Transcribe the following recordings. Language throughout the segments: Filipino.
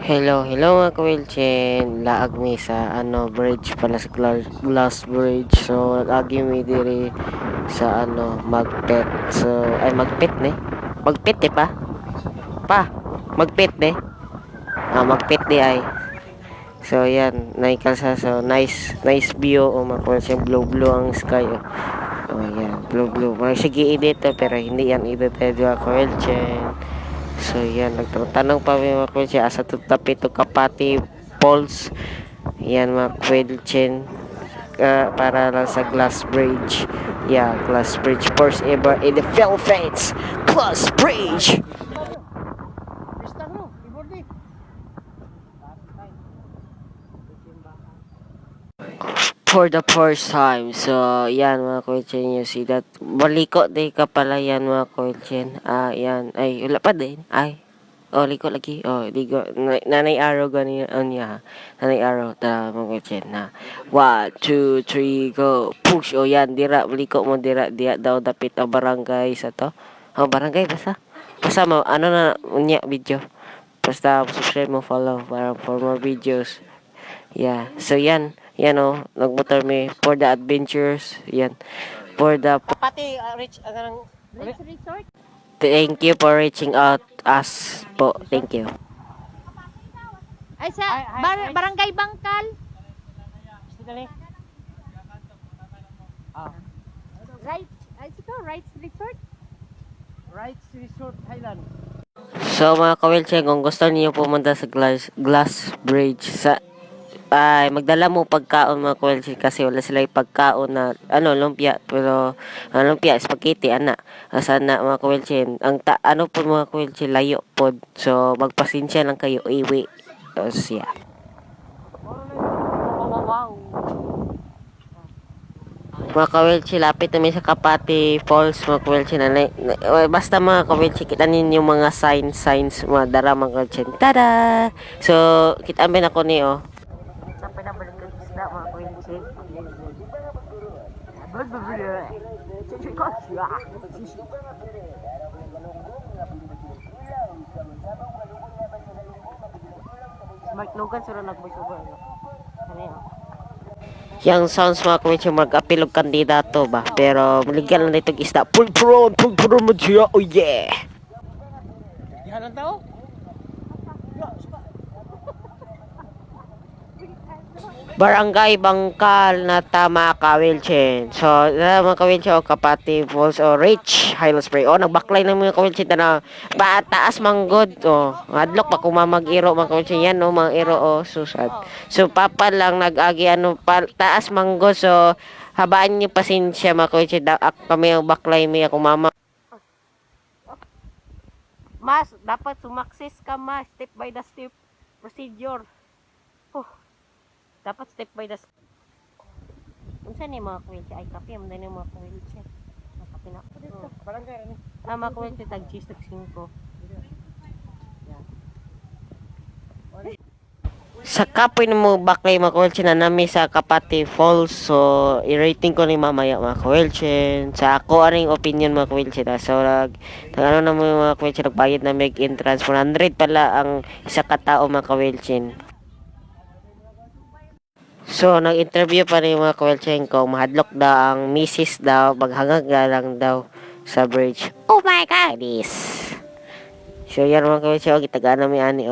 Hello mga kawilchin. Laag mi sa bridge pala sa glass bridge. So lagi mi diri sa magpet. So ay magpet ne. Magpet pa. Pa. Magpet ne. Magpet di ay. So yan, naikalsa so nice view o mga kawilchin, blue ang sky. Yan, blue. Parang sige edit pero hindi yan edit mga kawilchin. So yan, nagtanong pa mga kwelche asa tutapi to Kapati Falls. Yan mga kwelche para lang sa Glass Bridge. Yeah, Glass Bridge first ever in the Philippines. Glass Bridge. For the first time. So, yan mga kwelchen, you see that. Baliko day ka pala yan mga kwelchen. Yan. Ay, wala pa din. Ay. Oh, liko lagi. Oh, ligo. Nanay araw gani niya. Nanay araw ta mga kwelchen na. 1, 2, 3, go. Push. Oh, yan. Dira. Liko mo dira. Diya daw dapit ang barangay sa to. Oh, barangay basta. Basta mo. Ano na niya video. Basta subscribe mo, follow para for more videos. Yeah. So yan. Yan nagmotor mi for the adventures. Yan. For the Pati Rich, Rich Resort? thank you for reaching out us po. Thank you. Ay, sa Barangay Bangkal. Right, ay, ito, Right Resort? Right Resort Thailand. So mga kawilche, kung gusto niyo pumunta sa glass bridge sa ay magdala mo pagkaon mga kawilche kasi wala sila yung pagkaon na lumpia pero lumpia spaghetti ana sana mga kawilche ang po mga kawilche layo pod so magpasensya lang kayo iwi siya. Wow. Mga kawilchi, lapit namin sa Kapati Falls, mga kawilchi basta mga kawilchi, kita ninyo mga signs, mga dara mga kawilchi. Tada! So, kita amin ako ni, Sa pinabalik ng isda, mga kawilchi. Mark Logan, sura nag-voice over. Ano yun? Yang sounds mga kawitsi mag-apilog kandidato ba pero maligyan lang itong isda pulpuron mo siya oh yeah Dihan ang tao? Barangay Bangkal na tama kawilchin so mga kawilchin Kapati Falls Rich Highland Spray nagbaklay ng mga kawilchin na taas manggod adlok pa kumamag-iro mga kawilchin yan mga iro susad so papa lang nag-agi taas manggod so habaan niyo pasensya mga kawilchin kami ang baklay mi ako mama Mas, dapat sumaksis ka mas, step by the step procedure. Dapat step by the step. Unsa ni mga kwilche? Ay, kape, mo din mga kwilche. Kape na. Barangay ani. Mga kwilche, tag-cheese, tag-5. sa kapoy na mo baklay mga kawilchin na nami sa Kapati Falls so i-rating ko ni mamaya mga kawilchin sa ako aning opinion mga kawilchin so na mo mga kawilchin nagbayad na make entrance 100 pala ang isa ka tao mga kawilchin so nag-interview pa rin mga kawilchin ko mahadlok daw ang misis daw maghangag lang daw sa bridge oh my god so yan mga kawilchin gitagaan namin ani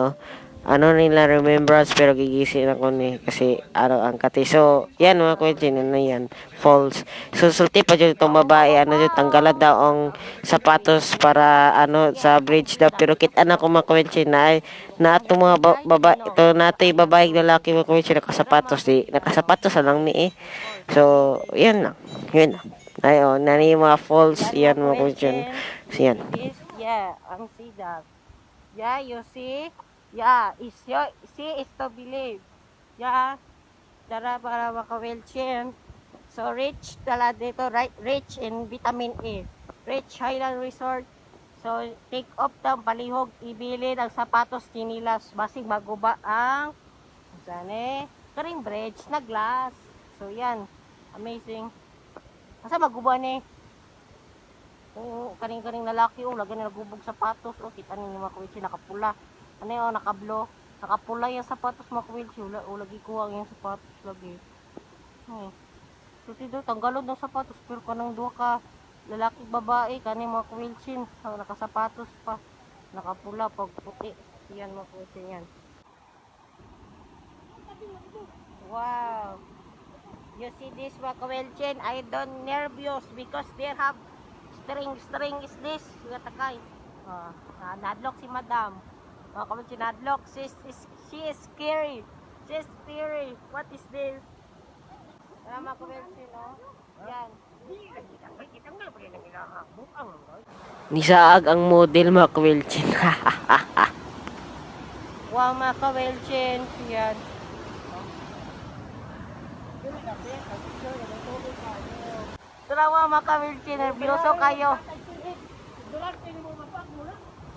nila remembrance pero gigising ako ni kasi araw ang kati so yan mga kwentsin na yan falls so sulti pa dyan itong babae dyan tanggalan daw ang sapatos para sa bridge daw pero kita na ko mga kwentsin na itong mga babae ito natin babae lalaki mga kwentsin nakasapatos lang ni so yan lang yun lang ay nani mga falls yan mga kwentsin so yan Ang see that. Yeah, you see? Yeah, see is to believe. Yeah, tara para makawelchin. So, rich tala dito, right? Rich in vitamin A. Rich Highland Resort. So, take off ang palihog, ibilin ang sapatos, chinilas, basig maguba ang karing bridge na glass. So, yan. Amazing. Asa maguba ni? Karing lalaki lagi na nagubog sapatos kita ninyo mga kuwitsi nakapula nakablo Nakapula yung sapatos mga kawilchin. Wala gikuha yung sapatos lagi. So tido tanggalod ng sapatos pero kanang duha ka lalaki babae kani mga kawilchin. Nakasapatos pa. Nakapula pag puti. Yan mga kawilchin yan. Wow. You see this mga kawilchin? I don't nervous because they have string is this. Gatakay. Nadlock si madam. Mga kawilchin nadlock. She is scary. She is scary. What is this? Mga kawilchin, no? Yan. Nisaag ang model mga kawilchin. Wow mga kawilchin. Yan. Tarawa mga kawilchin. Nervyoso kayo.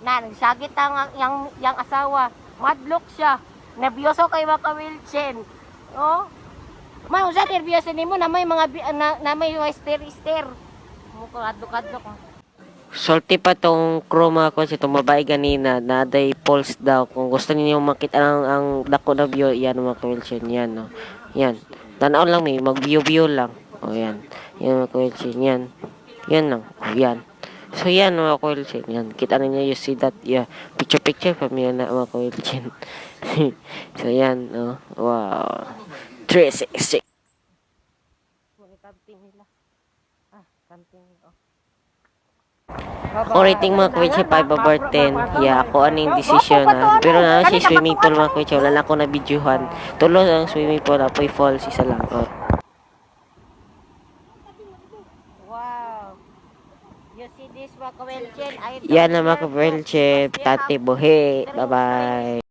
Nagsagit ang yang asawa. Madlock siya. Nervyoso kayo mga kawilchin. Oh. Ma, usa nervyoso nimo na may mga na may stair. Mo ko adlok-adlok. Salty pa tong crew mga kawilchin. Itong babae ganina. Naday pulse daw. Kung gusto niyo makita ang dako na view. Yan mga kawilchin. Yan no. Yan. Tanaw lang may. Mag-view lang. O yan. Yan mga kawilchin. Yan. Yan lang. O yan. So yan mga kawilchin. Yan. Kita ninyo you see that. Yeah. Picture pa na mga kawilchin. So yan. Oh. Wow. 360. Camping nila. Camping nila. Ako rating mga kawilchin 5 over 10. Yeah, ako aning desisyon na. Pero na si swimming pool mga kawilchin. Wala na ako na videohan. Tulo ang swimming pool. Apoy falls. Isa lang. Oh. Wow. You see this mga kawilchin? Yan na mga kawilchin. Tati buhi. Bye-bye.